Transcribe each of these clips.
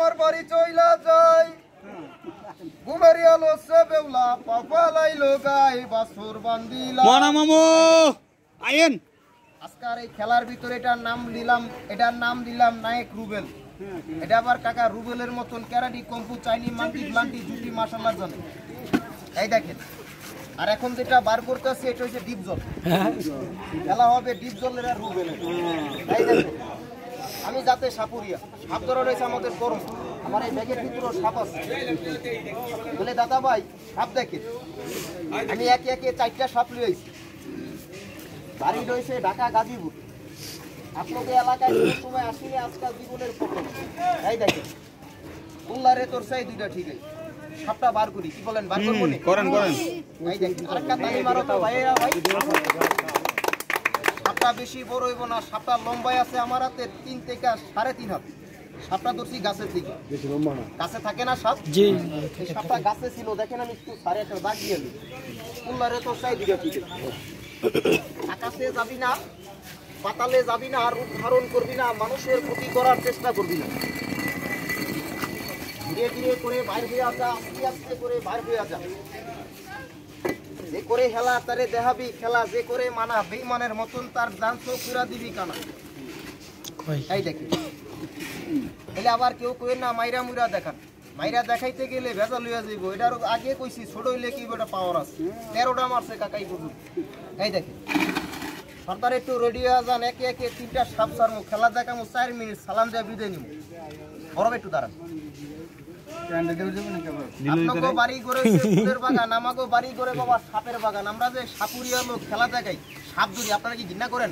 বাবার বাড়ি চইলা যাই ঘুমেরি আলো সে বেউলা পাপা লাইলো গাই বাসুর বান্দিলা মনা মামু আইন আজকার এই খেলার ভিতরে এটার নাম দিলাম নায়ক রুবেল। এটা আবার কাকা রুবেলের মতন ক্যারাটি কম্পু চাইনি মান্টি ব্লান্টি জুটি মাশাআল্লাহ জানে। এই দেখেন আর এখন যেটা বার করতেছে এটা হচ্ছে ডিপ জল খেলা হবে ডিপ জলের আর রুবেলের। এই দেখেন আমি যাতে সাপুরিয়া সাপ ধরা রয়েছে আমাদের গরম আমার এই ব্যাগের ভিতরে সাপ আছে বলে দাদা ভাই সাপ দেখেন আমি একে একে 4টা সাপ লিয়ে আইছি। বাড়ি রয়েছে ঢাকা গাজীপুর। আপনাদের এলাকায় কোনো সময় আসিনি আজকাল জীবনের প্রথম। এই দেখেন উল্লারে তোর চাই 2টা ঠিক আছে সাপটা বার করি কি বলেন বার করবো নি করেন এই দেখেন আরেকটা তালি মারো তো ভাইয়া ভাই সাপটা বেশি বড় হইব না সাপটা লম্বায় আছে আমার হাতে 3 থেকে 3.5 হাত। সাপটা ধরছি গাছে থেকে বেশি লম্বা না গাছে থাকে না সাপ জি এই সাপটা গাছে ছিল দেখেন আমি একটু 1.5 দাগ দিয়ে দিই উল্লারে তোর চাই 2টা ঠিক আছে আকাশে যাবি না পাতালে যাবি না আর রূপ ধারণ করবি না মানুষের ক্ষতি করার চেষ্টা করবি না ধীরে ধীরে করে বাইর হয়ে আসা আস্তে আস্তে করে বাইর হয়ে আসা যে করে হেলা তারে দেখাবি খেলা যে করে মানা বেঈমানের মতন তার দান্ত পুরা দিবি কানা। এই দেখি এলে আবার কেউ কই না মাইরা মুইরা দেখান মাইরা দেখাইতে গেলে ভেজাল হইয়া যাইব। এটার আগে কইছি ছোট হইলে কি এটা পাওয়ার আছে 13টা মারছে কাকাই বুঝুন। এই দেখেন সরকার একটু রেডি হয়ে যান একে একে 3টা সাপ সারমু খেলা দেখামু 4 মিনিট সালাম দিয়ে বিদায় নিমু বড় একটু দাঁড়ান। আপনাকে বাড়ি করে ফুলের বাগান আমাকে বাড়ি করে বাবা সাপের বাগান। আমরা যে সাপুরিয়া লোক খেলা দেখাই সাপ ধরি আপনারা কি ঘৃণা করেন?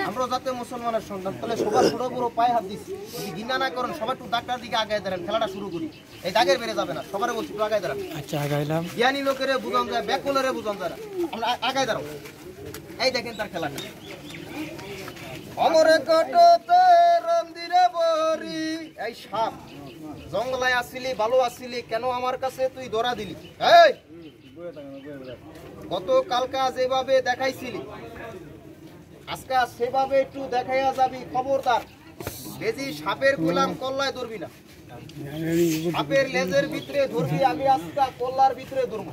আমরা যাতে মুসলমানের সন্তান তাহলে সবার ছোট বড় পায়ে হাত দিচ্ছি যদি ঘৃণা না করেন সবাই একটু ডাক্তার দিকে আগায় দাঁড়ান খেলাটা শুরু করি। এই দাগের বেড়ে যাবে না সবার বলছি একটু আগায় দাঁড়ান। আচ্ছা আগাইলাম জ্ঞানী লোকের বুঝান যায় ব্যাকুলের বুঝান যায় আমরা আগায় দাঁড়াও। এই দেখেন তার খেলাটা অমরে কটতে রন্দিরে বরি। এই সাপ জঙ্গলায় আসিলি ভালো আসিলি কেন আমার কাছে তুই ধরা দিলি? এই গত কালকা যেভাবে দেখাইছিলি আজকে সেভাবে একটু দেখাইয়া যাবি খবরদার বেজি সাপের গোলাম কল্লায় ধরবি না সাপের লেজের ভিতরে ধরবি আমি আজকে কল্লার ভিতরে ধরবো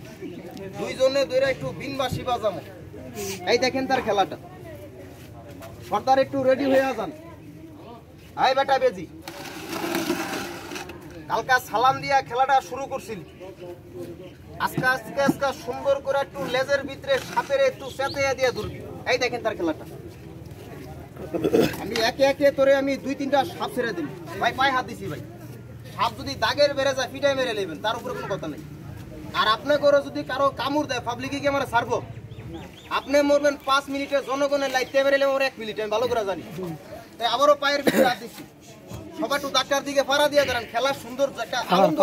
দুইজনে ধরে একটু বিনবাসী বাজাবো। এই দেখেন তার খেলাটা সর্দার একটু রেডি হয়ে যান। আয় বেটা বেজি কালকা সালাম দিয়া খেলাটা শুরু করছিল আজকে আজকে আজকে সুন্দর করে একটু লেজের ভিতরে সাপের একটু চেতে দিয়ে ধরবি। এই দেখেন তার খেলাটা আমি একে একে তোরে আমি 2-3টা সাপ ছেড়ে দিই ভাই পায়ে হাত দিছি ভাই সাপ যদি দাগের বেড়ে যায় ফিটাই মেরে নেবেন তার উপরে কোনো কথা নেই। আর আপনাকে যদি কারো কামড় দেয় পাবলিকে কি আমরা ছাড়বো? আপনি মরবেন 5 মিনিটে জনগণের লাইতে বেরেলে ওর 1 মিনিট আমি ভালো করে জানি। তাই আবারও পায়ের ভিতরে হাত দিচ্ছি সবাই একটু ডাক্তার দিকে ফাড়া দিয়ে দাঁড়ান খেলা সুন্দর একটা আনন্দ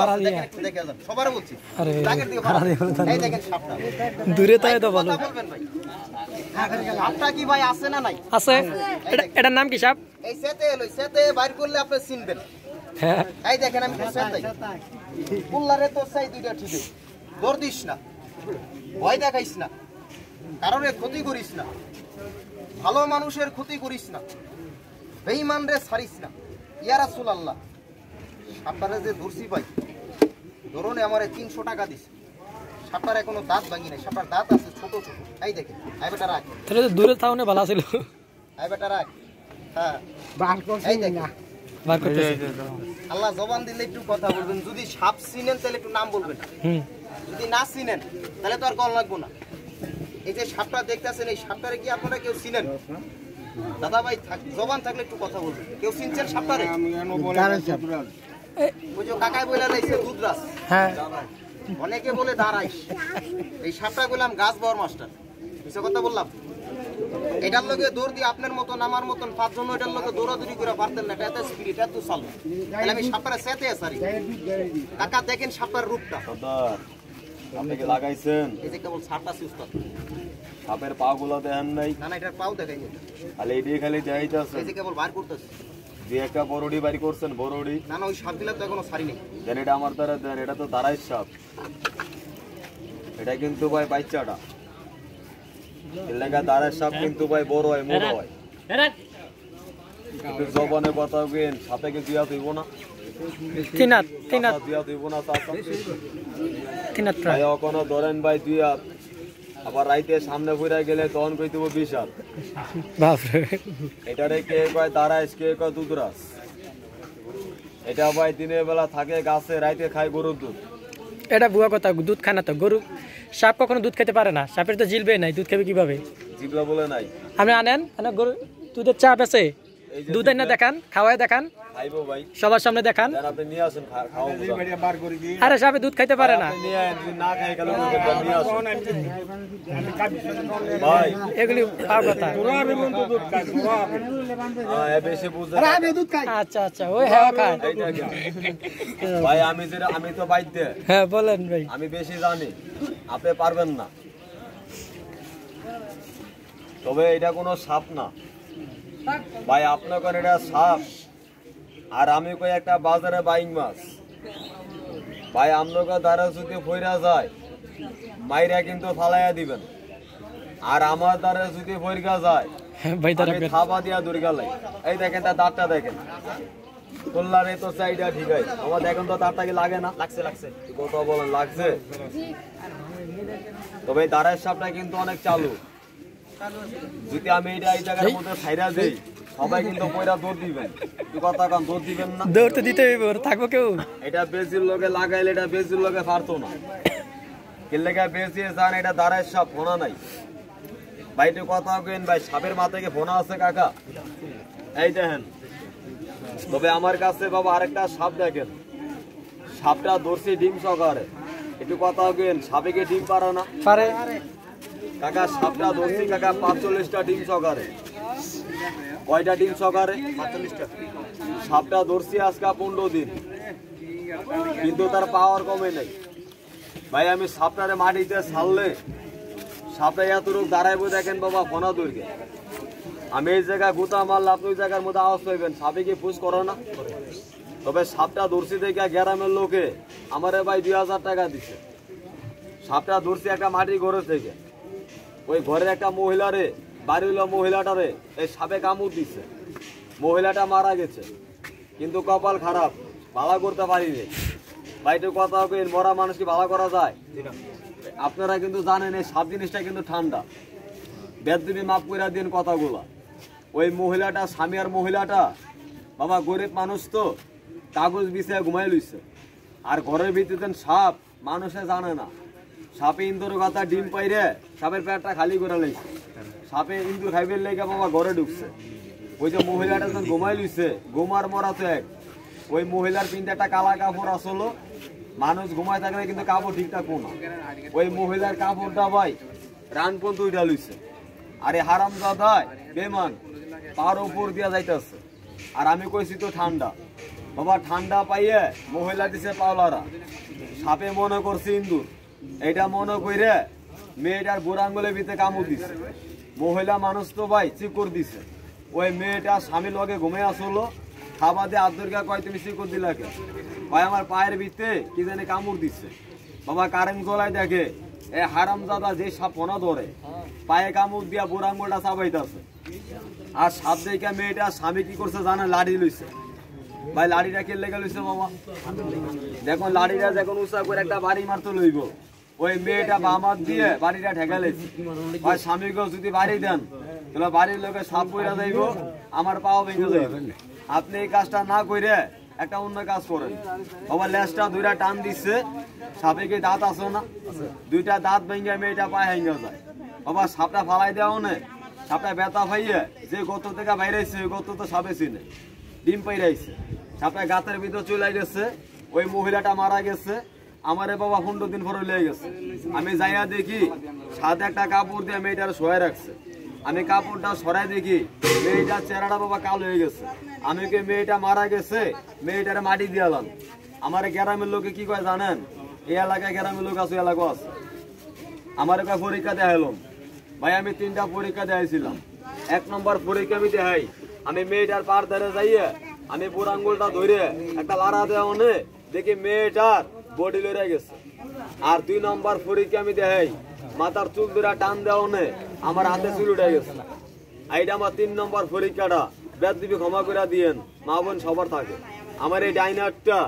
দেখে যান সবার বলছি ডাক্তার দিকে ফাড়া দিয়ে এই দেখেন সাপটা দূরে তাই তো ভালো বলবেন ভাই সাপটা কি ভাই আছে না নাই? আছে। এটার নাম কি সাপ? এই সেতে এলো সেতে বাইর করলে আপনি চিনবেন। হ্যাঁ এই দেখেন আমি সেতাই কুল্লারে তো চাই 2টা ঠিক আছে দৌড় দিস না ভয় দেখাইস না কারণে ক্ষতি করিস না ভালো মানুষের ক্ষতি করিস না বেঈমান রে ছাড়িস না। ইয়া রাসূলুল্লাহ সাপটারে যে ধরছি ভাই ধরনে আমারে 300 টাকা দিস সাপটার এখনো দাঁত ভাঙি নাই সাপটার দাঁত আছে ছোট ছোট। এই দেখেন আই বেটা রাখ তাহলে তো দূরে থাউনে ভালো ছিল। আই বেটা রাখ হ্যাঁ বার করছি না বার করতেছি আল্লাহ জবান দিলে একটু কথা বলবেন যদি সাপ চিনেন তাহলে একটু নাম বলবেন যদি না চিনেন তাহলে তো আর কল লাগবো না। এই যে সাপটা দেখতেছেন এই সাপটারে কি আপনারা কেউ চিনেন? দাদা ভাই জবান থাকলে একটু কথা বলবেন কেউ চিনছেন সাপটারে? ওই যে কাকাই বইলা লাইছে দুধরাজ হ্যাঁ অনেকে বলে দাঁড়াইস এই সাপটা বললাম গাছ বর মাস্টার কিছু কথা বললাম। এটার লগে দৌড় দিয়ে আপনার মতন আমার মতন 5 জন এটার লগে দৌড়াদৌড়ি করে পারতেন না এটা স্পিরিট এত চালু তাহলে আমি সাপটারে সেতে সারি কাকা দেখেন সাপটার রূপটা আপনি কি লাগাইছেন? এই যে কেবল সাপটা উস্তাদ সাপের পা গুলো দেখেন নাই? না না এটার পাও দেখাই খালি এদিকে খালি দেখাইতেছে এই যে কেবল বার করতেছে যে একটা বড়ডি বাড়ি করছেন বড়ডি না না ওই সাপগুলা তো এখনো সারি নেই দেন এটা আমার দ্বারা দেন এটা তো দাঁড়াই সাপ এটা কিন্তু ভাই বাচ্চাটা এলাকা দাঁড়ায় সাপ কিন্তু ভাই বড় হয় মোড় হয় জবানে কথা সাপে কি দিয়া হইব না তিনাত তিনাত দুই হাত হইব না চাচা তিনাত প্রায় ভাই কোনো ধরেন ভাই দুই হাত আবার রাইতে সামনে ফুরা গেলে তখন কই দেবো 20 হাত বাপরে এটারে কে কয় দাঁড়াইস কে কয় দুধরাস এটা ভাই দিনের বেলা থাকে গাছে রাইতে খায় গরুর দুধ এটা বুয়া কথা দুধ খায় না তো গরু সাপ কখনো দুধ খেতে পারে না সাপের তো জিলবে নাই দুধ খাবে কিভাবে জিবলা বলে নাই আপনি আনেন গরু দুধের চাপ আছে দুধ এনে দেখান খাওয়াই দেখান খাইবো ভাই সবার সামনে দেখান দেন আপনি নিয়ে আসেন খাওয়াবো আরে সাপে দুধ খাইতে পারে না আপনি নিয়ে আইন, যদি না খাই গেলে নিয়ে আসুন ভাই এগুলি পাওয়ার কথা হ্যাঁ বেশি বুঝে আচ্ছা আচ্ছা ওই হ্যাঁ খায় এইটা কি? ভাই আমি তো বাইতে হ্যাঁ বলেন ভাই আমি বেশি জানি আপনি পারবেন না তবে এটা কোনো সাপ না ভাই আপনার কোন এটা সাপ আর আমি কই একটা বাজারে বাইং মাছ ভাই আমলোকে দ্বারা যদি ফইরা যায় মাইরা কিন্তু ফালাইয়া দিবেন আর আমার দ্বারা যদি ফইরা যায় ভাই তারা আমি থাবা দিয়া দুর্গা লাই এই দেখেন তার দাঁতটা দেখেন কল্লারে তো চাইটা ঠিক আছে আমার দেখেন তো দাঁতটা কি লাগে না লাগছে কত বলেন লাগছে তবে এই দাঁড়ের সাপটা কিন্তু অনেক চালু যদি আমি এটা এই জায়গার মধ্যে ছাইরা দেই সবাই কিন্তু পয়রা দৌড় দিবেন কি কথা কান দৌড় দিবেন না দৌড় তো দিতে হইব থাকবো কেউ এটা বেশির লোকে লাগাইলে এটা বেশির লোকে পারতো না কিল্লেগা বেশি জান এটা দাঁড়ের সাপ ফোনা নাই ভাইটা কথা কেন ভাই সাপের মাথায় কি ফোনা আছে কাকা এই দেখেন তবে আমার কাছে বাবা আরেকটা সাপ দেখেন সাপটা দর্শি ডিম সকারে একটু কথা কেন সাপে কি ডিম পারে না পারে কাকা সাপটা দর্শি কাকা 45টা ডিম সকারে কয়টা ডিম সকারে 45টা সাপটা দর্শি আজকে 15 দিন কিন্তু তার পাওয়ার কমে নাই ভাই আমি সাপটারে মাটিতে ছাড়লে সাপটা এত রোগ দাঁড়াইবো দেখেন বাবা ফোনা দূরকে আমি এই জায়গায় গুতা মারলে আপনি ওই জায়গার মধ্যে আওয়াজ পাইবেন সাপে কি পুষ করো না তবে সাপটা দর্শি দেখে গ্রামের লোকে আমারে ভাই 2000 টাকা দিছে সাপটা দর্শি একটা মাটি ঘরে থেকে ওই ঘরের একটা মহিলারে বাড়ির মহিলাটারে এই সাপে কামড় দিচ্ছে মহিলাটা মারা গেছে কিন্তু কপাল খারাপ ভালো করতে পারিনি ভাইটা কথা কই মরা মানুষ কি ভালো করা যায় আপনারা কিন্তু জানেন এই সাপ জিনিসটা কিন্তু ঠান্ডা বেদবি মাফ করে দিন কথাগুলো ওই মহিলাটা স্বামী আর মহিলাটা বাবা গরিব মানুষ তো কাগজ বিছায় ঘুমাই লইছে আর ঘরের ভিতরে সাপ মানুষে জানে না সাপে ইন্দুর কথা ডিম পাইরে সাপের পেটটা খালি করে লাইছে সাপে ইন্দুর খাইবে লেগে বাবা ঘরে ঢুকছে ওই যে মহিলাটা যখন ঘুমাই লইছে ঘুমার মরা তো এক ওই মহিলার পিনটা কালা কাপড় আসলো মানুষ ঘুমায় থাকলে কিন্তু কাপড় ঠিকঠাক না ওই মহিলার কাপড়টা ভাই রান পর্যন্ত উঠা লইছে আরে হারাম দাদায় বেমান পার উপর দিয়া যাইতেছে আর আমি কইছি তো ঠান্ডা বাবা ঠান্ডা পাইয়ে মহিলা দিছে পাওলারা সাপে মনে করছে ইন্দুর এটা মনে কইরে মেয়েটার বুড়াঙ্গলের ভিতরে কামড় দিছে মহিলা মানুষ তো ভাই চিকুর দিছে ওই মেয়েটা স্বামীর লগে ঘুমে আসলো খাবার দিয়ে আদরকা কয় তুমি চিকুর দিলাকে ভাই আমার পায়ের ভিতরে কি জানি কামড় দিচ্ছে বাবা কারেন্ট জ্বলাই দেখে এ হারামজাদা যে সাপ ফোনা ধরে পায়ে কামড় দিয়া বুড়াঙ্গলটা চাবাইতেছে আর সাপ দেখে মেয়েটা স্বামী কি করছে জানে লাড়ি লইছে ভাই লাড়িটা কে লেগে লইছে বাবা দেখুন লাড়িটা যখন উঁচা করে একটা বাড়ি মারতে লইব ওই মেয়েটা বামাত দিয়ে বাড়িটা ঠেকা লেছে ভাই স্বামীকে যদি বাড়ি দেন তাহলে বাড়ির লোকে সাপ পইরা যাইব আমার পাও ভেঙে যাইব আপনি এই কাজটা না কইরে একটা অন্য কাজ করেন বাবা লেজটা দুইটা টান দিচ্ছে সাপে কি দাঁত আছে না দুইটা দাঁত ভেঙে মেয়েটা পায়ে ভেঙে যায় বাবা সাপটা ফালাই দেওয়া না সাপটা ব্যথা পাইয়ে যে গত থেকে বাইরেছে ওই গত তো সাপে চিনে ডিম পাইরাইছে সাপটা গাতের ভিতর চলে গেছে ওই মহিলাটা মারা গেছে আমারে বাবা 15 দিন পরে লেগে গেছে আমি যাইয়া দেখি সাথে একটা কাপড় দিয়ে মেয়েটার শোয়া রাখছে আমি কাপড়টা সরাই দেখি মেয়েটার চেহারাটা বাবা কালো হয়ে গেছে আমি কি মেয়েটা মারা গেছে মেয়েটারে মাটি দিয়ালাম আমার গ্রামের লোকে কি কয় জানেন এই এলাকায় গ্রামের লোক আছে এলাকা আছে আমার একটা পরীক্ষা দেখাইলাম ভাই আমি 3টা পরীক্ষা দেখাইছিলাম 1 নম্বর পরীক্ষা আমি দেখাই আমি মেয়েটার পার ধরে যাইয়ে আমি পুরো আঙ্গুলটা ধরে একটা লাড়া দেওয়া নে দেখি মেয়েটার বডি লড়ে গেছে আর 2 নম্বর পরীক্ষা আমি দেখাই মাথার চুল ধরে টান দেওয়া নে আমার হাতে চুল উঠে গেছে এইটা আমার 3 নম্বর পরীক্ষাটা বেদ দিবি ক্ষমা করে দিয়েন মা বোন সবার থাকে আমার এই ডাইনারটা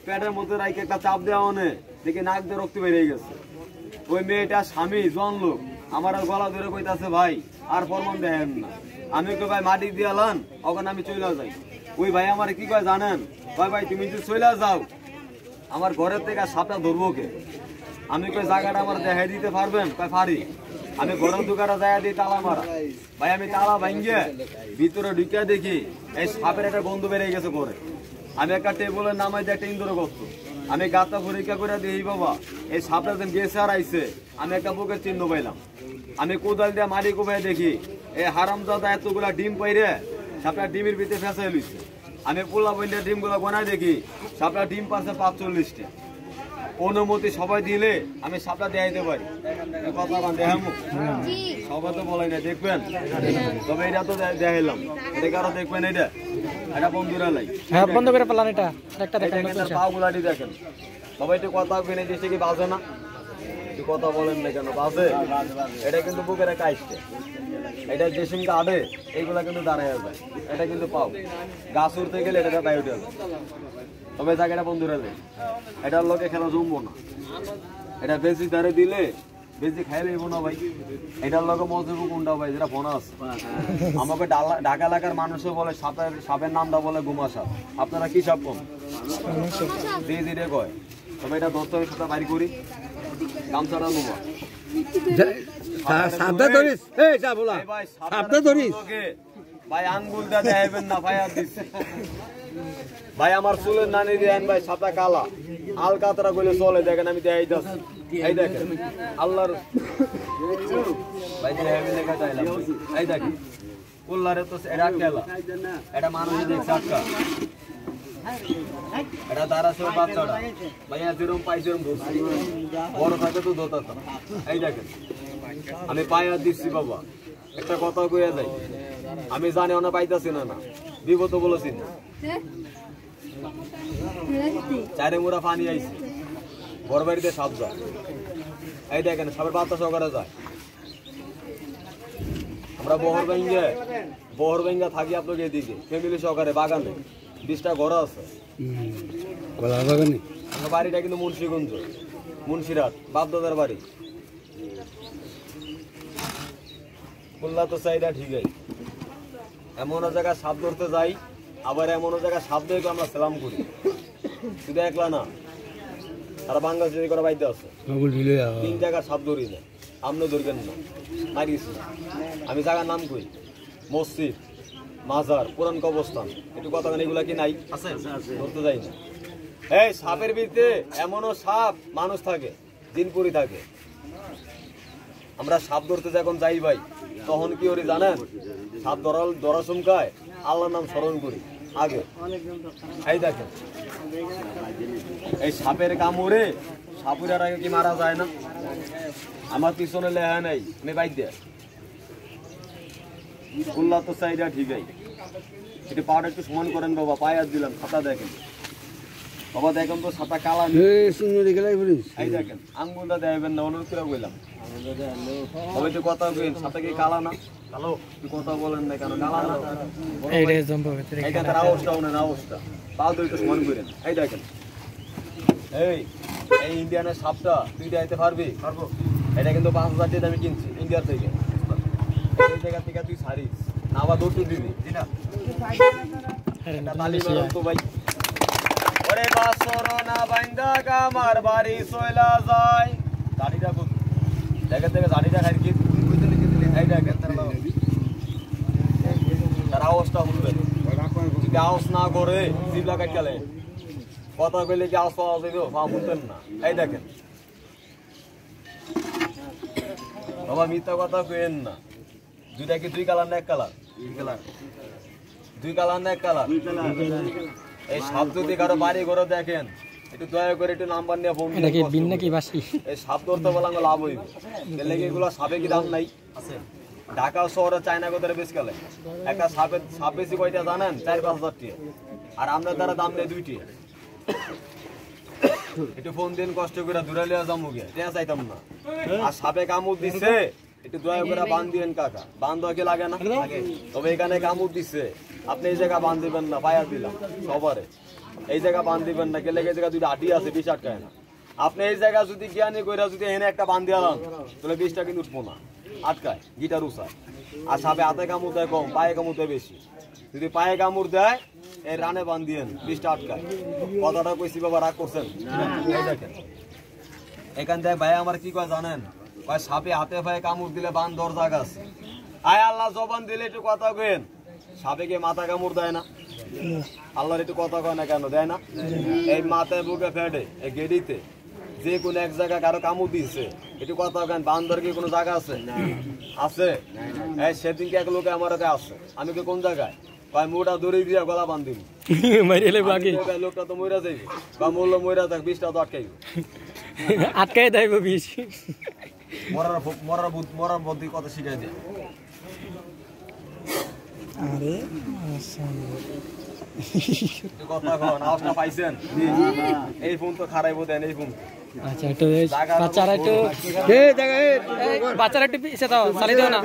পেটের মধ্যে রাইকে একটা চাপ দেওয়া অনে দেখে নাক দিয়ে রক্ত বেরিয়ে গেছে। ওই মেয়েটা স্বামী জন লোক আমার আর গলা ধরে কইতাছে ভাই আর ফরমান দেখেন না। আমি তো ভাই মাটি দিয়ে আলান ওখানে আমি চলে যাই। ওই ভাই আমার কি কয় জানেন, ভাই ভাই তুমি যদি চলে যাও আমার ঘরের থেকে সাপটা ধরবো কে? আমি কই জায়গাটা আমার দেখাই দিতে পারবেন? কয় পারি। আমি ঘরের দোকানে যাইয়া দিই তালা মারা। ভাই আমি তালা ভাঙ্গে ভিতরে ঢুকিয়া দেখি এই সাপের একটা গন্ধ বেরিয়ে গেছে করে। আমি একটা টেবিলের নামাই দিয়ে একটা ইন্দুর করতো। আমি গাতা পরীক্ষা করে দিই বাবা এই সাপটা যেন গেছে আর আইসে। আমি একটা বুকের চিহ্ন পাইলাম। আমি কোদাল দিয়ে মাটি কোপাই দেখি এই হারামজাদা এতগুলা ডিম পাইরে সাপটা ডিমের ভিতরে ফেঁসাই লইছে। আমি পোলা বইলে ডিমগুলা গোনাই দেখি সাপটা ডিম পাচ্ছে 45টা। অনুমতি সবাই দিলে আমি সাপটা দেখাইতে পারি। কথা দেখামু সবাই তো বলাই না দেখবেন, তবে এটা তো দেখাইলাম। এটা কারো দেখবেন, এটা বন্ধুরা লাই বন্ধ করে পেলাম। এটা একটা দেখেন পাগুলাটি দেখেন। সবাই একটু কথা কিনে দিচ্ছে কি বাজে না? একটু কথা বলেন না কেন বাজে? এটা কিন্তু বুকের একটা আইসছে। এটা যে সঙ্গে আডে এইগুলা কিন্তু দাঁড়ায় যায়। এটা কিন্তু পাও গাছ উঠতে গেলে এটা দায় উঠে যাবে। তবে জায়গাটা বন্ধুরা লাই এটার লোকে খেলা জমবো না। এটা বেশি ধারে দিলে বেশি খাই লইব না ভাই। এটার লোক মজবু কোনটা ভাই যেটা ফোনা আছে। আমাকে ঢাকা এলাকার মানুষও বলে সাপের নামটা বলে গুমা সাপ। আপনারা কি সাপ কোন দিয়ে দিলে কয়? তবে এটা ধরতে হবে সাথে বাড়ি করি গামছাটা নেবো। ভাই আঙ্গুলটা দেখাইবেন না ভাই। আর দিচ্ছে ভাই আমার চুলের নানি দেন ভাই সাপটা কালা আলকাতরা কইলে চলে। দেখেন আমি দেখাই যাচ্ছি। এই দেখেন আল্লাহর ভাই দেখাইবেন লেখা চাইলাম। এই দেখেন উল্লারে তো এটা খেলা, এটা মানুষ দেখছে আটকা। এটা তারা সব বাচ্চাটা ভাইয়া যেরকম পাই সেরকম ধরছি। বড় থাকে তো ধরতা। এই দেখেন আমি পায়ে হাত দিচ্ছি বাবা। একটা কথা কইয়া যাই, আমি জানি ওনা পাইতাছি না না বিপদ বলেছি না। চারে মোড়া পানি আইছে, ঘর বাড়িতে সাপ যায়। এই দেখেন সাপের বাচ্চা সহকারে যায়। আমরা বহর ভেঙ্গা থাকি আপনাকে এদিকে ফ্যামিলি সহকারে বাগানে 20টা ঘর আছে। আমার বাড়িটা কিন্তু মুন্সিগঞ্জ, মুন্সিরাট বাপদাদার বাড়ি। খুলনা তো চাইটা ঠিক আছে। এমন জায়গায় সাপ ধরতে যাই, আবার এমন জায়গায় সাপ ধরে আমরা সালাম করি। শুধু একলা না, তারা বাংলাদেশ করা বাইতে আছে। 3 জায়গার সাপ ধরি না, আপনি ধরবেন না মারিস। আমি জায়গার নাম কই মসজিদ, মাজার, পুরান কবরস্থান। একটু কথা এগুলা কি নাই আছে? ধরতে যাই না। এই সাপের ভিতরে এমনও সাপ মানুষ থাকে, দিনপুরি থাকে। আমরা সাপ ধরতে যখন যাই ভাই তখন কি করি জানেন? সাপ ধরা চুমকায় আল্লাহর নাম স্মরণ করি আগে। এই দেখেন এই সাপের কামড়ে সাপুরের আগে কি মারা যায় না? আমার পিছনে লেহা নাই, আমি বাইক দিয়ে উল্লাহ তো চাইটা ঠিক আছে। একটু পাওয়াটা একটু সমান করেন বাবা। পায়ে হাত দিলাম, ছাতা দেখেন বাবা। দেখেন তো ছাতা কালা। এই দেখেন আঙ্গুলটা দেখাবেন না, অনুরোধ করে বললাম। তবে তো কথা বলেন ছাতা কি কালা না? কালো কথা বলেন না কেন? কালা না? এইটা তার আওয়াজটা ওনেন, আওয়াজটা পাও তো একটু সমান করেন। এই দেখেন এই ইন্ডিয়ানের সাপটা তুই দেখাইতে পারবি? পারবো। এটা কিন্তু 5000 টাকা আমি কিনছি ইন্ডিয়া থেকে। এই জায়গা থেকে তুই ছাড়িস না, আবার দৌড় দিবি না। তালি মারো তো ভাই। ওরে বাসর না বাইন্দা আমার বাড়ি চইলা যায়। দাড়িটা কত দেখেন দেখে দাড়িটা খাই কি? এই দেখেন তার আওয়াজটা শুনবেন। যদি আওয়াজ না করে জিবলা কাটলে কথা কইলে কি আওয়াজ পাওয়া যাবে? শুনতেন না। এই দেখেন বাবা মিথ্যা কথা কইেন না। দুইটা কি 2 কালার না 1 কালার? 2 কালার না 1 কালার? এই সাপ যদি কারো বাড়ি ঘরে দেখেন একটু দয়া করে একটু নাম্বার নিয়ে ফোন দিন। এই সাপ ধরতে বলা লাভ হইবে। এর লেগে এগুলো সাপে কি দাম নাই? আছে। ঢাকা শহরে চায়না কোথায় বেশ গেলে একটা সাপ বেশি কয়টা জানেন? 4-5 হাজার টাকা। আর আমরা তারা দাম নেই 2টি। একটু ফোন দিন কষ্ট করে দূরে লিয়া যাবো গিয়ে টেয়া চাইতাম না। আর সাপে কামড় দিচ্ছে একটু দয়া করে বান দিবেন কাকা। বান দেওয়া কি লাগে না? তবে এখানে কামড় দিচ্ছে, আপনি এই জায়গা বান দিবেন না, পায়া দিলাম সবারে। এই জায়গা বান দিবেন না, গেলে এই জায়গা দুইটা আটি আছে, বিষ আটকায় না। আপনি এই জায়গা যদি জ্ঞানী কইরা যদি এনে একটা বান দিয়ে আলান, তাহলে বিষটা কিন্তু উঠবো না, আটকায়, গিটার উসায়। আর সাপে হাতে কামড় দেয় কম, পায়ে কামড় দেয় বেশি। যদি পায়ে কামড় দেয়, এই রানে বান দিয়েন, বিষটা আটকায়। কথাটা কইছি বাবা, রাগ করছেন? এই দেখেন এখান থেকে ভাই আমার কি কয় জানেন? ভাই সাপে হাতে পায়ে কামড় দিলে বান দরজা গাছ। আয় আল্লাহ জবান দিলে একটু কথা কেন, সাপে কে মাথা কামড় দেয় না? আল্লাহর একটু কথা কয় না কেন, দেয় না? এই মাথায় বুকে ফেটে এই গেডিতে যে কোনো এক জায়গায় কারো কামড় দিচ্ছে, একটু কথা কেন? বান্দর কি কোনো জায়গা আছে? আছে। এই সেদিনকে এক লোকে আমার কাছে আছে, আমি কি কোন জায়গায়? ভাই মোটা দড়ি দিয়ে গলা বান্ধিম, লোকটা তো মইরা যাইবে, বা মূল্য মইরা থাক, বিষটা তো আটকাইবে, আটকাই দেব বিষ। মরার বুদ্ধি কথা শিখাই দিয়ে। কথা কন, আওয়াজটা পাইছেন? এই ফোন তো খারাইবো দেন, এই ফোন। আচ্ছা একটু বাচ্চারা একটু বাচ্চারা একটু পিছিয়ে দাও, চালিয়ে দাও না।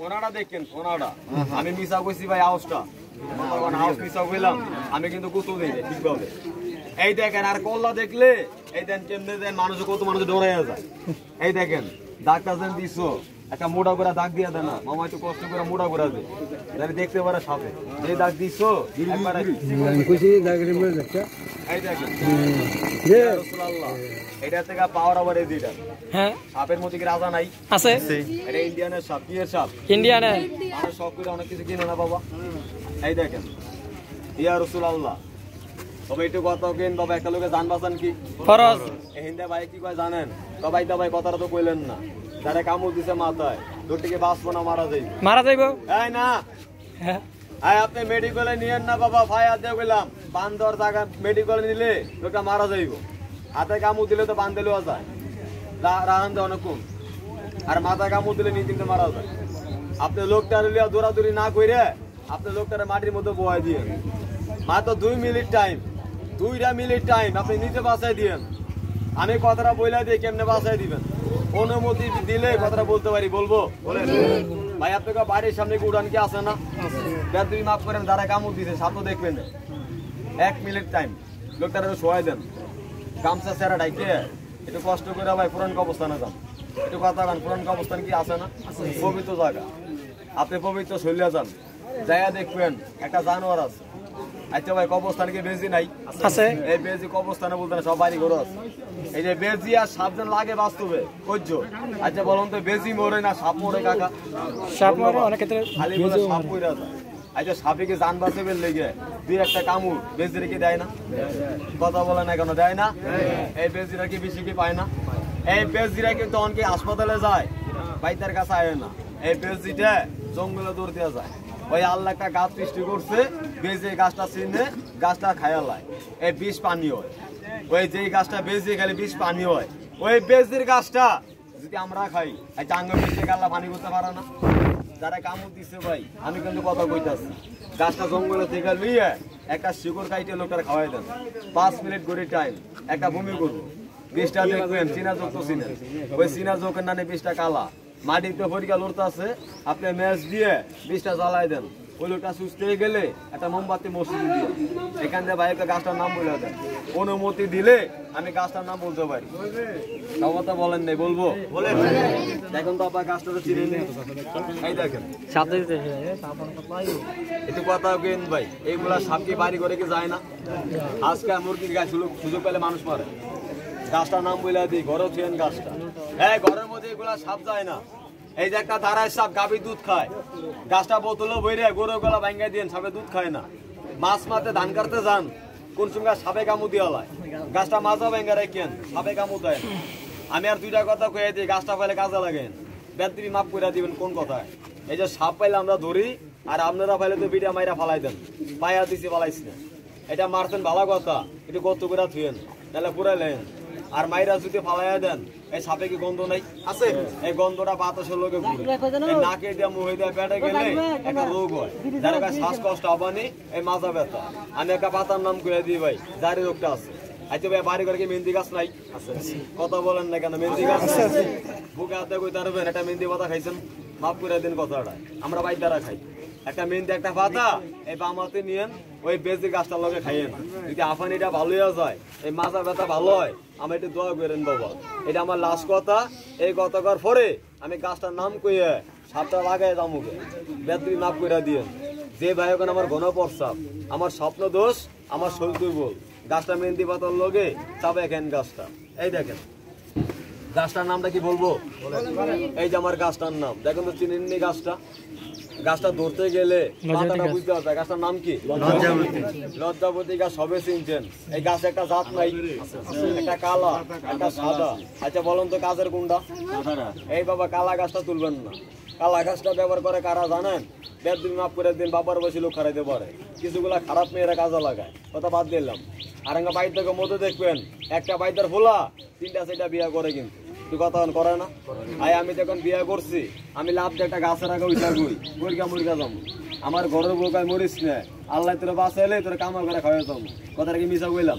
কোনাটা দেখেন, কোনাটা আমি মিশা কইছি ভাই, আওয়াজটা হাউস মিশা কইলাম, আমি কিন্তু গুতো দিই ঠিকভাবে। এই দেখেন, আর কল্লা দেখলে এই দেন কেমনে দেন, মানুষ কত মানুষ ডরাইয়া যায়। এই দেখেন ডাক্তার যেন দিছো, একটা মোটা করে দাগ দিয়ে দেয় না মামা, একটু কষ্ট করে মোটা করে দেয়, যাতে দেখতে পারে সাপে। যে দাগ দিছো এই দেখেন, এটা থেকে পাওয়ার আবার এই দুইটা। হ্যাঁ, সাপের মধ্যে কি রাজা নাই? আছে। এটা ইন্ডিয়ানের সাপ, কি এর সাপ? ইন্ডিয়ানের। আমার সব করে অনেক কিছু কিনে না বাবা। এই দেখেন, ইয়া রাসূলুল্লাহ। তবে একটু কথা কেন বাবা, একটা লোকে জান বাঁচান কি ফরজ। এই হিন্দে ভাই কি কয় জানেন? ভাই দা ভাই কথাটা তো কইলেন না, যারা কামড় দিছে মাথায়, লোকটিকে বাঁচবো না, মারা যাইব। মারা যাইব? এই না, হ্যাঁ, আপনি মেডিকেলে নিয়েন না বাবা, ভাই হাতে কইলাম, বান্দর জায়গা মেডিকেলে নিলে লোকটা মারা যাইব। হাতে কামড় দিলে তো বান্ধেলেও যায়, রাহান যায় অনেকক্ষণ, আর মাথায় কামড় দিলে নিয়ে মারা যায়। আপনি লোকটা লিয়া দৌড়াদৌড়ি না কইরে আপনি লোকটারে মাটির মধ্যে বয়াই দিয়ে মাত্র 2 মিনিট টাইম, 2টা মিনিট টাইম আপনি নিজে বাঁচাই দিয়েন। আমি কথাটা বইলা দিয়ে কেমনে বাঁচাই দিবেন? অনুমতি দিলে কথাটা বলতে পারি, বলবো? বলেন ভাই, আপনাকে বাড়ির সামনে উড়ান কি আছে না? তুমি মাফ করেন, যারা কামড় দিছে সাথে দেখবেন 1 মিনিট টাইম, লোকটারে শোয়াই দেন, গামছা সেরা ডাইকে একটু কষ্ট করে ভাই পুরান কবরস্থানে যান, একটু কথা গান। পুরান কবরস্থান কি আছে না? পবিত্র জায়গা, আপনি পবিত্র শৈলিয়া যান, যাইয়া দেখবেন একটা জানোয়ার আছে। আচ্ছা ভাই, কবরস্থানে কি বেজি নাই? আছে। এই বেজি কবরস্থানে বলতে না, সব বাড়ি ঘর আছে। এই যে বেজি আর সাবধান লাগে বাস্তবে কইজ। আচ্ছা বলুন তো, বেজি মরে না সাপ মরে? কাকা সাপ মরে অনেক ক্ষেত্রে, খালি বলে সাপ কইরা যায়। আচ্ছা সাপে কি জান বাঁচাবে লেগে 2-1টা কামড় বেজি রেখে দেয় না? কথা বলে না কেন, দেয় না? এই বেজিরা কি বেশি কি পায় না? এই বেজিরা কিন্তু অনেকে হাসপাতালে যায়, বাইতার কাছে আয় না। এই বেজিটা জঙ্গলে দৌড় দেওয়া যায়। ওই আল্লাহ একটা গাছ সৃষ্টি করছে, বেজে গাছটা চিনে গাছটা খায়ালায়, এই বিষ পানি হয়। ওই যেই গাছটা বেজে গেলে বিষ পানি হয়, ওই বেজির গাছটা যদি আমরা খাই, এই চাঙ্গা বেজে গাল্লা পানি করতে পারে না? যারা কামড় দিচ্ছে ভাই, আমি কিন্তু কথা কইতাছি, গাছটা জঙ্গলে থেকে লিয়ে একটা শিকড় কাইটে লোকটার খাওয়াই দেন, 5 মিনিট করে টাইম, একটা ভূমি করবো, বিষটা দেখবেন চীনা যোগ তো চিনেন, ওই চীনা যোগের নামে বিষটা কালা, মাটিতে পরিকা লড়তে আছে, আপনি ম্যাচ দিয়ে বিষটা জ্বালাই দেন, ওই লোকটা সুস্থ হয়ে গেলে একটা মোমবাতি মসজিদ দিয়ে এখান থেকে ভাই একটা গাছটার নাম বলে দেন, অনুমতি দিলে আমি গাছটার নাম বলতে পারি। কথা বলেন নাই, বলবো? বলেন। দেখুন তো আপনার গাছটা তো চিনেন, এই দেখেন একটু কথা কেন ভাই, এইগুলা সাপ কি বাড়ি করে কি যায় না? আজকে মুরগির গাছ সুযোগ পেলে মানুষ মারে, গাছটার নাম বলে দিই, ঘরেও ছিলেন গাছটা। হ্যাঁ, ঘরের মধ্যে এগুলা সাপ যায় না। এই যে একটা ধারায় সাপ গাভী দুধ খায়, গাছটা বোতলও বইরে গরু গলা ভাঙ্গা দিয়ে সাপে দুধ খায় না। মাছ মারতে ধান কাটতে যান, কোন সময় সাপে কামু দিয়ে হয়, গাছটা মাজা ভাঙ্গা রেখেন, সাপে কামু দেয়। আমি আর 2টা কথা কয়ে দিই, গাছটা পাইলে কাজে লাগেন, বেদবি মাফ করে দিবেন কোন কথায়। এই যে সাপ পাইলে আমরা ধরি, আর আপনারা পাইলে তো বিটা মাইরা ফালাই দেন, পায়া দিছি ফালাইছি না। এটা মারতেন ভালো কথা, একটু গত করে থুয়েন, তাহলে পুরাইলেন। আর মাইরা যদি ফালাইয়া দেন, এই সাপে কি গন্ধ নাই? আছে। এই গন্ধটা বাতাসের লোকে ঘুরে, এই নাকে দিয়ে মুখে দিয়ে পেটে গেলে একটা রোগ হয়, যার কাছে শ্বাসকষ্ট হবানি, এই মাজা ব্যথা। আমি একটা পাতার নাম করে দিই ভাই, যার রোগটা আছে। আচ্ছা ভাই, বাড়ি করে কি মেহেন্দি গাছ নাই? কথা বলেন না কেন, মেহেন্দি গাছ বুকে হাতে কই তারবেন, একটা মেহেন্দি পাতা খাইছেন, মাফ করে দিন কথাটা, আমরা বাইর দ্বারা খাই। একটা মেহেন্দি একটা পাতা এই বামাতে নিয়েন, ওই বেজি গাছটার লগে খাইয়েন। যদি আফানিটা ভালো হয়ে যায়, এই মাজা ব্যথা ভালো হয়, আমি একটু দোয়া করেন বাবা। এটা আমার লাস্ট কথা। এই কথা কর পরে আমি গাছটার নাম কইয়ে সাপটা লাগাই দামুকে বেতরি নাপ করে দিয়েন। যে ভাই ওখানে আমার ঘন প্রস্তাব, আমার স্বপ্ন দোষ, আমার শৈতুই বল, গাছটা মেহেন্দি পাতার লগে চাপে খেন গাছটা। এই দেখেন গাছটার নামটা কি বলবো? এই যে আমার গাছটার নাম দেখেন তো, চিনেননি গাছটা? গাছটা ধরতে গেলে মাথাটা বুঝতে হবে। গাছটার নাম কি? লজ্জাবতী গাছ। সবে চিনছেন। এই গাছে একটা জাত নাই, একটা কালা একটা সাদা। আচ্ছা বলুন তো কাজের কোনটা? এই বাবা কালা গাছটা তুলবেন না। কালা গাছটা ব্যবহার করে কারা জানেন? বেদুন মাপ করে দিন, বাবার বসে লোক খারাইতে পারে। কিছুগুলা খারাপ মেয়েরা কাজে লাগায়, কথা বাদ দিলাম। আর একটা বাইর থেকে মধ্যে দেখবেন একটা বাইদার ফোলা 3টা-4টা বিয়া করে, কিন্তু তুই কথা করে না। আয় আমি যখন বিয়া করছি, আমি লাভ দিয়ে একটা গাছের আগে উঠা গই মুরগা মুরগা জম। আমার ঘরের বোকায় মরিস না, আল্লাহ তোরা বাঁচাইলে তোরা কামাল করে খাওয়া জম। কথাটা কি মিশা বললাম?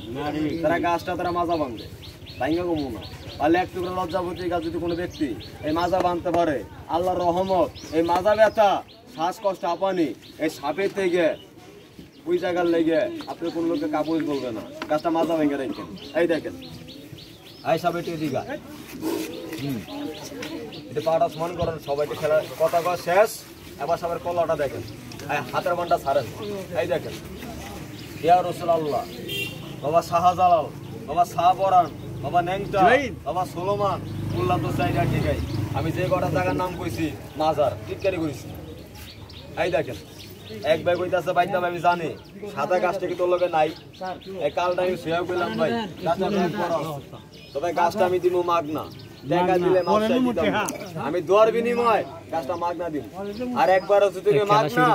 তারা গাছটা তারা মাজা বাঁধবে, ভাঙ্গা কমু না। তাহলে একটু করে লজ্জাবতী গাছ যদি কোনো ব্যক্তি এই মাজা বাঁধতে পারে, আল্লাহর রহমত, এই মাজা ব্যথা, শ্বাসকষ্ট, আপানি, এই সাপের থেকে ওই জায়গার লেগে আপনি কোন লোককে কাপড় বলবে না। গাছটা মাজা ভেঙে রেখেন। এই দেখেন এই সাপের টিকা এটা পাটা সমান করেন সবাইকে। খেলা কথা কয় শেষ। এবার সবার কলাটা দেখেন, হাতের বানটা ছাড়েন। এই দেখেন ইয়া রাসূলুল্লাহ, বাবা শাহজালাল, বাবা শাহপরান, বাবা ন্যাংটা, বাবা সোলোমান, উল্লাহ তো চাইরা ঠিকাই। আমি যে কটা জায়গার নাম কইছি মাজার টিটকারি করেছি। এই দেখেন এক ভাই কইতাছে বাইতে আমি জানি সাদা গাছটা কি তোর লগে নাই। এই কালটা আমি শুয়ে কইলাম ভাই তবে গাছটা আমি দিব মাগনা, টাকা দিলে আমি দোয়ার বিনিময় গাছটা মাগনা দিব। আর একবারও যদি মাগনা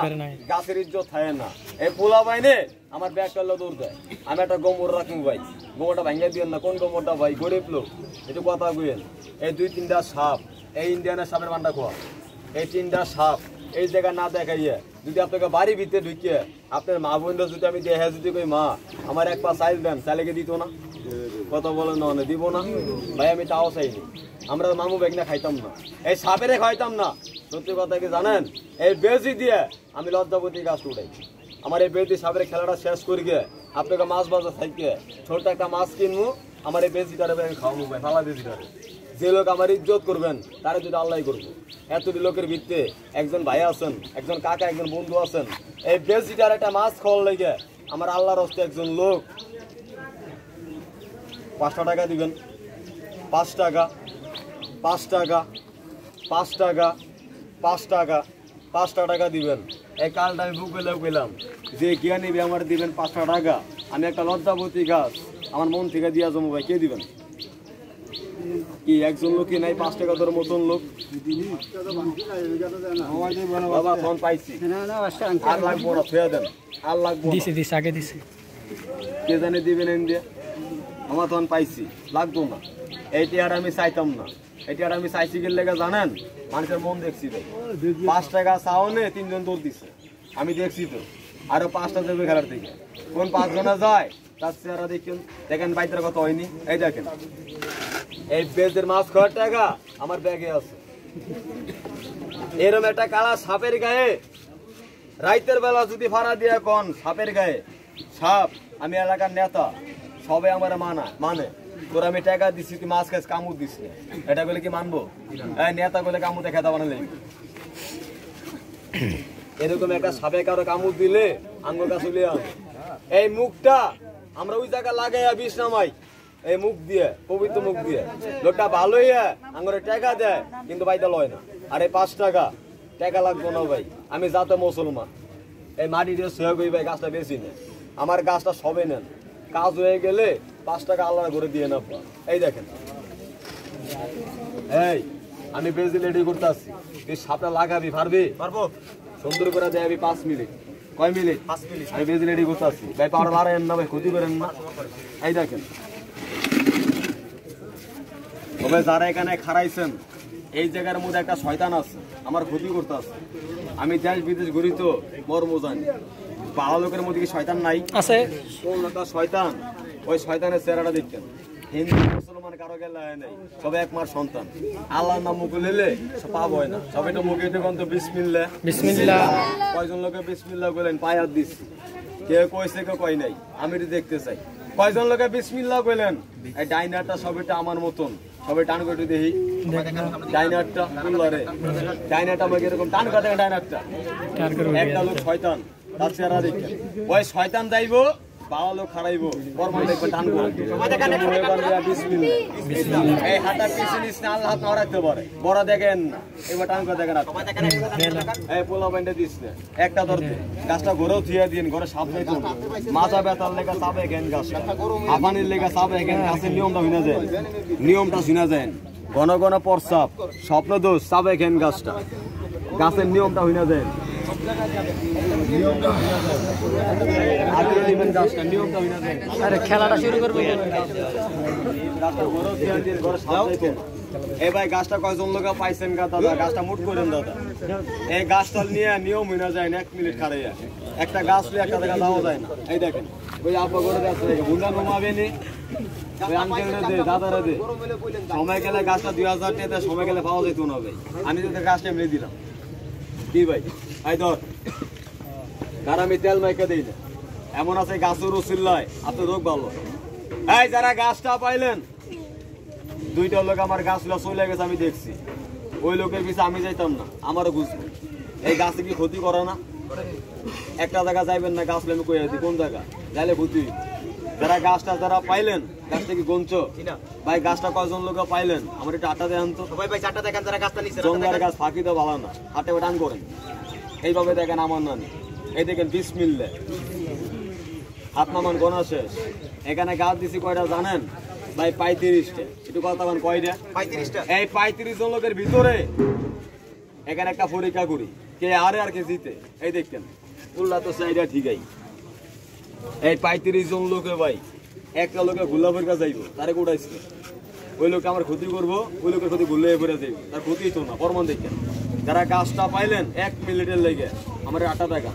গাছের ইজ্জত থাকে না। এই পোলা বাইনে আমার ব্যাগ করলে দৌড় দেয়। আমি একটা গোমর রাখবো ভাই, গোমরটা ভাঙিয়ে দিয়েন না। কোন গোমরটা ভাই? গরিব লোক, একটু কথা কইেন। এই 2-3টা সাপ, এই ইন্ডিয়ানের সাপের বান্ডা খোয়া, এই 3টা সাপ এই জায়গা না দেখাইয়ে যদি আপনাকে বাড়ি ভিতরে ঢুকিয়ে আপনার মা বোনরা যদি আমি দেখে যদি কই মা আমার এক পা চাইল দেন, চাইলেকে দিত না? কথা বলেন না, দিব না ভাই? আমি তাও চাইনি। আমরা মামু বেগনা খাইতাম না, এই সাপেরে খাইতাম না। সত্যি কথা কি জানেন? এই বেজি দিয়ে আমি লজ্জাবতী গাছ উঠাই। আমার এই বেজি সাপের খেলাটা শেষ করি গিয়ে আপনাকে মাছ বাজার থাকবে ছোট একটা মাছ কিনবো, আমার এই বেজিটারে খাওয়াবো ভাই, ফালা বেজিটারে। যে লোক আমার ইজ্জত করবেন তারা যদি আল্লাহ করবো। এতটি লোকের ভিত্তিতে একজন ভাই আছেন, একজন কাকা, একজন বন্ধু আছেন। এই বেজিটার একটা মাছ খাওয়ার লেগে আমার আল্লাহর হস্তে একজন লোক 5 টাকা দিবেন। 5 টাকা, 5 টাকা, 5 টাকা, 5 টাকা, 5টা টাকা দিবেন। এই কালটা আমি বুক পেলাম যে কে নিবে আমার দিবেন 5টা টাকা। আমি একটা লজ্জাবতী গাছ আমার মন থেকে দিয়া জমু ভাই, কে দিবেন? কি একজন লোক নাই 5 টাকা ধরে মতন লোক? বাবা ফোন পাইছি, আর লাগবো না, ফেয়া দেন। আর লাগবো আগে দিছি, কে জানে দিবেন ইন্ডিয়া। আমার ফোন পাইছি, লাগবো না। এইটি আর আমি চাইতাম না। এটি আর আমি চাইছি গেলে জানেন মানুষের মন দেখছি তো। 5 টাকা চাওনে 3জন দৌড় দিচ্ছে, আমি দেখছি তো। আরো 5টা দেবে খেলার থেকে, কোন 5 জনা যায় তার চেহারা দেখুন। দেখেন বাইতের কথা হয়নি। এই দেখেন এই বেজের মাছ খাওয়ার টাকা আমার ব্যাগে আছে। এরকম একটা কালা সাপের গায়ে রাইতের বেলা যদি ভাড়া দিয়ে কোন সাপের গায়ে সাপ, আমি এলাকার নেতা, সবাই আমার মানে তোর আমি টাকা দিচ্ছি, তুই মাছ খাস কামড় দিস না, এটা বলে কি মানবো? নেতা বলে কামড়ে খেতা বানালে এরকম একটা সাপে কারো কামড় দিলে আঙ্গুর কাছে এই মুখটা আমরা ওই জায়গা লাগাইয়া বিষ নামাই। এই মুখ দিয়ে, পবিত্র মুখ দিয়ে লোকটা ভালোই আঙ্গুরে টাকা দেয়, কিন্তু ভাইটা লয় না। আর এই 5 টাকা টাকা লাগবো না ভাই, আমি যাতে মুসলমান। এই মাটি দিয়ে সে ভাই গাছটা বেশি নেন, আমার গাছটা সবে নেন। কাজ হয়ে গেলে 5 টাকা আল্লাহ করে দিয়ে না। এই দেখেন এই আমি বেজি রেডি করতে আসছি, তুই সাপটা লাগাবি, পারবি? পারবো। সুন্দর করে দেয় 5 মিনিট। কয় মিনিট? 5 মিনিট। আমি বেজি রেডি করতে আসছি ভাই, পাউডার লাগাইন না ভাই, ক্ষতি করেন না। এই দেখেন তবে যারা এখানে খারাইছেন এই জায়গার মধ্যে একটা শয়তান আছে, আমার ক্ষতি করতে আছে। আমি দেশ বিদেশ ঘুরি তো মর্ম জানি। পাড়া লোকের মধ্যে কি শয়তান নাই? আছে। কোন একটা শয়তান, ওই শয়তানের চেহারাটা দেখতেন। হিন্দু মুসলমান কারো গেলে হয় নাই, সবে এক মার সন্তান। আল্লাহর নাম মুখে নিলে পাপ হয় না, সবাই তো মুখে তখন তো বিসমিল্লাহ বিসমিল্লাহ। কয়জন লোকে বিসমিল্লাহ বলেন পায়ে হাত দিচ্ছি, কে কইছে কে কয় নাই, আমি তো দেখতে চাই কয়জন লোকে বিসমিল্লাহ বলেন। এই ডাইনারটা সবেটা আমার মতন, সবাই টান করে দেখি ডাইনারটা কুল্লারে, ডাইনারটা আমাকে এরকম টান কাটে ডাইনারটা। একটা লোক শয়তান, তার চেহারা দেখে ওই শয়তান যাইবো, বাবা লোক খারাইবো, পরমান দেখবে টান করে বিসমিল্লাহ। এই হাতটা পিছনে নিচে আল্লাহ হাত নড়াইতে পারে, বড় দেখেন না, এবার টান করে দেখেন। এই পোলা বাইন্ডে দিস না, একটা ধরতে গাছটা ঘরেও থিয়া দিন, ঘরে সাপ যাইতো না, মাথা ব্যথার লেগে চাপে গেন গাছটা, হাঁপানির লেগে চাপে গেন গাছের নিয়মটা শুনা যায়, নিয়মটা শুনা যায়। ঘন ঘন প্রস্রাব, স্বপ্ন দোষ, চাপে গেন গাছটা, গাছের নিয়মটা শুনা যায়। খেলাটা শুরু করবো। এই ভাই গাছটা কয়জন লোক পাইছেন গা দাদা, গাছটা মুট করেন দাদা। এই গাছটা নিয়ে নিয়ম হইনা যায় না, 1 মিনিট খারাইয়া একটা গাছ নিয়ে একটা জায়গা যাওয়া যায় না। এই দেখেন ওই আপা করে বুঝা নমাবে নি, ওই আঙ্কেলরা দে, দাদারা দে, সময় গেলে গাছটা 2000 টাকা, সময় গেলে পাওয়া যেত না ভাই। আমি তো গাছটা এমনি দিলাম কি ভাই, এই ধর কার আমি তেল মাইকে দিই না, এমন আছে গাছের উচিল্লায় আপনার রোগ ভালো। এই যারা গাছটা পাইলেন, 2টা লোক আমার গাছগুলো চলে গেছে আমি দেখছি, ওই লোকের পিছনে আমি যাইতাম না, আমারও বুঝবো এই গাছে কি ক্ষতি করে না। একটা জায়গা যাইবেন না, গাছ আমি কই আছি কোন জায়গা যাইলে ক্ষতি। যারা গাছটা যারা পাইলেন, গাছটা কি গঞ্চ ভাই, গাছটা কয়জন লোক পাইলেন আমার একটু আটা দেন তো ভাই। ভাই চারটা দেখেন যারা গাছটা নিচে, জঙ্গার গাছ ফাঁকি তো ভালো না, হাটে টান করেন এইভাবে দেখেন আমার নানি। এই দেখেন বিসমিল্লাহ, হাত নামান গোনা শেষ। এখানে গাছ দিছি কয়টা জানেন ভাই? 35টা। একটু কথা বলেন কয়টা? 35টা। এই 35 জন লোকের ভিতরে এখানে একটা পরীক্ষা করি, কে আরে আর কে জিতে। এই দেখেন উল্লা তো চাইটা ঠিকই, এই 35 জন লোকে ভাই একটা লোকে গুল্লা পরীক্ষা যাইব, তারে উঠাইছিল ওই লোক আমার ক্ষতি করবো, ওই লোকের ক্ষতি গুল্লা পরে যাইব, তার ক্ষতি তো না। প্রমাণ দেখেন যারা গাছটা পাইলেন 1 মিনিটের লেগে আমার 8 টাকা।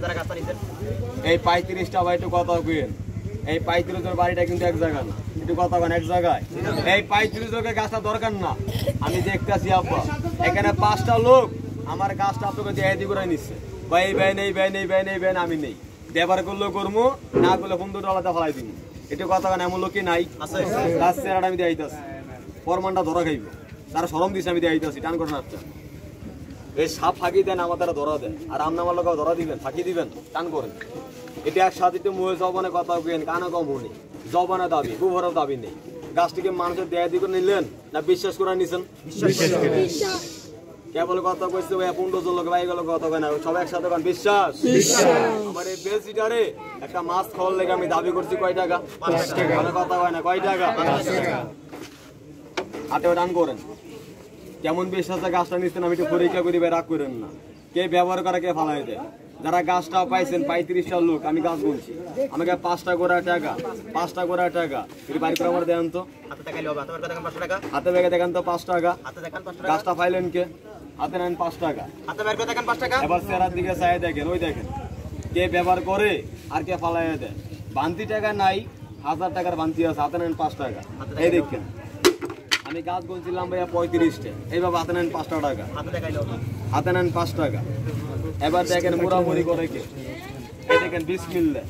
যারা গাছটা নিচে, এই 35টা ভাই একটু কথা কইেন, এই 35 জন বাড়িটা কিন্তু এক জায়গা না, একটু কথা বলেন এক জায়গায়। এই 35 জনের গাছটা দরকার না, আমি দেখতেছি আব্বা এখানে 5টা লোক আমার গাছটা আপনাকে দিয়ে দিয়ে করে নিচ্ছে ভাই, এই ভাই নেই, ভাই নেই, ভাই নেই, ভাই আমি নেই, ব্যবহার করলেও করবো, না করলে $15 ফেলাই দিব। একটু কথা বলেন এমন লোকই নাই আছে, গাছ চেরাটা আমি দিয়ে আইতাছি, ফরমানটা ধরা খাইব, তারা শরম দিচ্ছে আমি দিয়ে আইতাছি, টান করে নাচটা। এই সাপ ফাঁকি দেন, আমার দ্বারা ধরা দেন, আর আপনি আমার লোক ধরা দিবেন, ফাঁকি দিবেন, টান করেন। এটা একসাথে একটু মুহে জবানে কথা কেন, কানে কম হনি, জবানে দাবি, গোবরের দাবি নেই। গাছটিকে মানুষের দেয়া দিকে নিলেন না বিশ্বাস করে নিছেন? কেবল কথা কইছে ভাই 15 জন লোক ভাই গেল কথা কয় না, সব একসাথে কন বিশ্বাস। আমার এই বেলজিটারে একটা মাছ খাওয়ার লেগে আমি দাবি করছি কয় টাকা? 5 টাকা। মানে কথা কয় না, কয় টাকা? 5 টাকা। হাতে টান করেন, কেমন বিশ্বাসে গাছটা নিচ্ছেন আমি একটু পরীক্ষা করি ভাই, রাগ করেন না। কে ব্যবহার করে কে ফালাই দেয়। যারা গাছটা পাইছেন 35টা লোক, আমি গাছ বলছি, আমাকে 5টা করে টাকা, 5টা করে টাকা যদি বাড়ি করে আমার দেন তো, হাতে ব্যাগে দেখেন তো 5 টাকা। গাছটা পাইলেন কে? হাতে নেন 5 টাকা। এবার চেহারার দিকে চাই দেখেন, ওই দেখেন কে ব্যবহার করে আর কে ফালাই দেয়। বান্তি টাকা নাই, 1000 টাকার বান্তি আছে, হাতে নেন 5 টাকা। এই দেখেন আমি গাছ বলছিলাম ভাইয়া 35টা, এইভাবে হাতে নেন 5টা টাকা, হাতে নেন 5 টাকা। এবার দেখেন মোড়ামুড়ি করে কে? এই দেখেন বিসমিল্লাহ,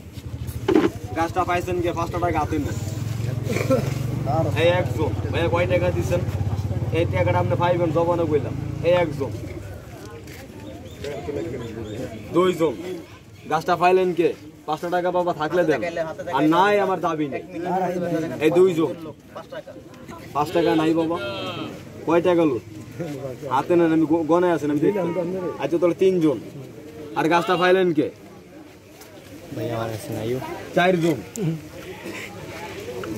গাছটা পাইছেন কে? 5টা টাকা হাতে নেন। এই একজন ভাইয়া কয় টাকা দিচ্ছেন? এই টাকাটা আপনি পাইবেন জবানে বললাম। এই একজন, 2 জন, গাছটা পাইলেন কে? 5টা টাকা বাবা থাকলে দেন, আর নাই আমার দাবি নেই। এই 2 জন, 5 টাকা নাই বাবা, কয় টাকা লোক হাতে নেন, আমি গনে আছেন আমি দেখি। আচ্ছা তাহলে 3 জন, আর গাছটা পাইলেন কে? 4 জন,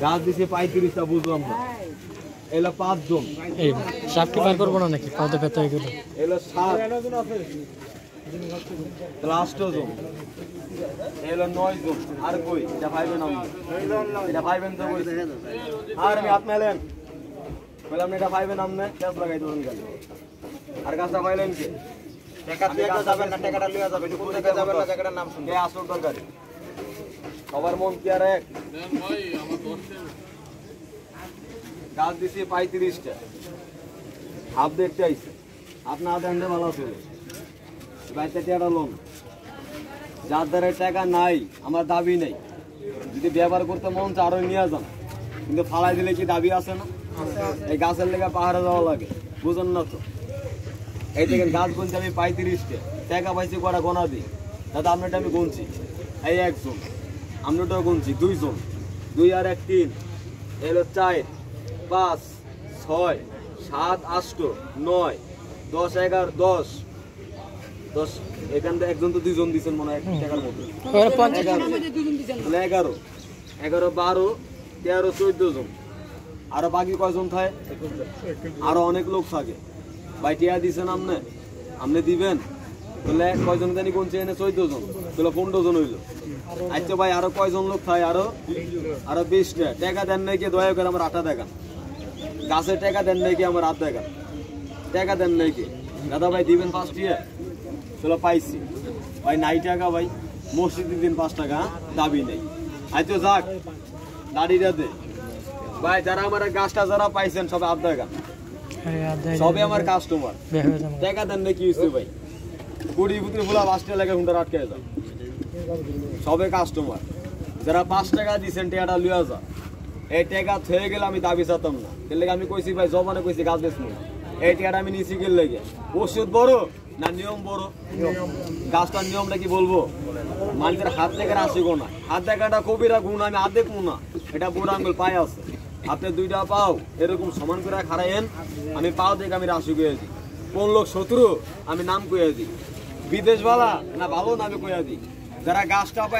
গাছ দিছে 35টা, বুঝলাম না। এলো 5 জন, এই সাপ কি পার করবো না নাকি? কত পেতে এগুলো এলো 7, লাস্ট জন এলো 9 জন। আর কই এটা পাইবেন আপনি? এটা পাইবেন তো কই? আর আমি হাত মেলেন বললাম এটা পাইবেন আপনি, ক্যাশ লাগাই দেবেন গেল। আর গাছটা পাইলেন কে? টাকা দিয়ে যাবেন না, টাকাটা লিয়া যাবেন, কোন জায়গায় যাবেন না, জায়গাটার নাম শুনতে আসল দরকার। সবার মন কি আর এক? গাছ দিছি 35টা, হাফ দেখতে আইছে, আপনার হাতে আনতে ভালো ছিল, বাইতে টাকা লোন, যার দ্বারা টাকা নাই, আমার দাবি নেই, যদি ব্যবহার করতে মন চায় আরো নিয়ে যান, কিন্তু ফালাই দিলে কি দাবি আছে না? এই গাছের লেগে পাহাড়ে যাওয়া লাগে, বুঝেন না তো? এই দেখেন গাছ গুনছি আমি 35টা, টাকা পাইছি কটা গোনা দিই, দাদা আপনারটা আমি গুনছি, এই একজন, আপনারটাও গুনছি, 2 জন, 2 আর 1 3, এলো 4 5 6 7 8 9 10 11 10 10, এখান থেকে একজন তো 2 জন দিচ্ছেন মনে হয় 1 টাকার মতো, 11 11 12 13 14 জন, আরো বাকি কয়জন থাকে? আরো অনেক লোক থাকে। ভাই টিয়া দিচ্ছেন আপনি দিবেন, তাহলে কয়জন জানি কোনছে এনে 14 জন, তাহলে 15 জন হইলো। আচ্ছা ভাই আরো কয়জন লোক থাকে? আরো 20টা। টাকা দেন নাই কি? দয়া করে আমার 8টা দেখান। গাছের টাকা দেন নাই কি? আমার 8 দেখান। টাকা দেন নাই কি? দাদা ভাই দিবেন 5 টিয়া, তাহলে পাইছি ভাই। নাই টাকা ভাই, মসজিদে দিন 5 টাকা, দাবি নেই। আচ্ছা যাক, দাড়িটা দে ভাই। যারা আমার গাছটা যারা পাইছেন সবে 8 দেখান, সবে আমার কাস্টমার। টাকা দেন না কি হয়েছে ভাই? 20 পুত্রে ফুলা 5টা লাগে হুন্ডার আটকে যায়, সবে কাস্টমার। যারা 5 টাকা দিচ্ছেন টাকাটা লিয়া যা, এই টাকা থেকে গেলে আমি দাবি চাতাম না। তাহলে আমি কইছি ভাই জবানে কইছি গাছ বেচবো না, এই টাকাটা আমি নিচে গেলে লেগে। ওষুধ বড় না নিয়ম বড়? গাছটার নিয়মটা কি বলবো? মানুষের হাত থেকে রাশি গোনা, হাত দেখাটা কবিরা গুণ, আমি হাত দেখবো না, এটা বুড়া আঙ্গুল পায়ে আছে। আপনি 2টা পাও এরকম সমান করে খারাইয়েন, আমি পাও দেখে আমি রাশি কয়ে দিই। কোন লোক শত্রু আমি নাম কয়ে দিই, বিদেশওয়ালা না ভালো না আমি কয়ে দিই। যারা গাছটা পায়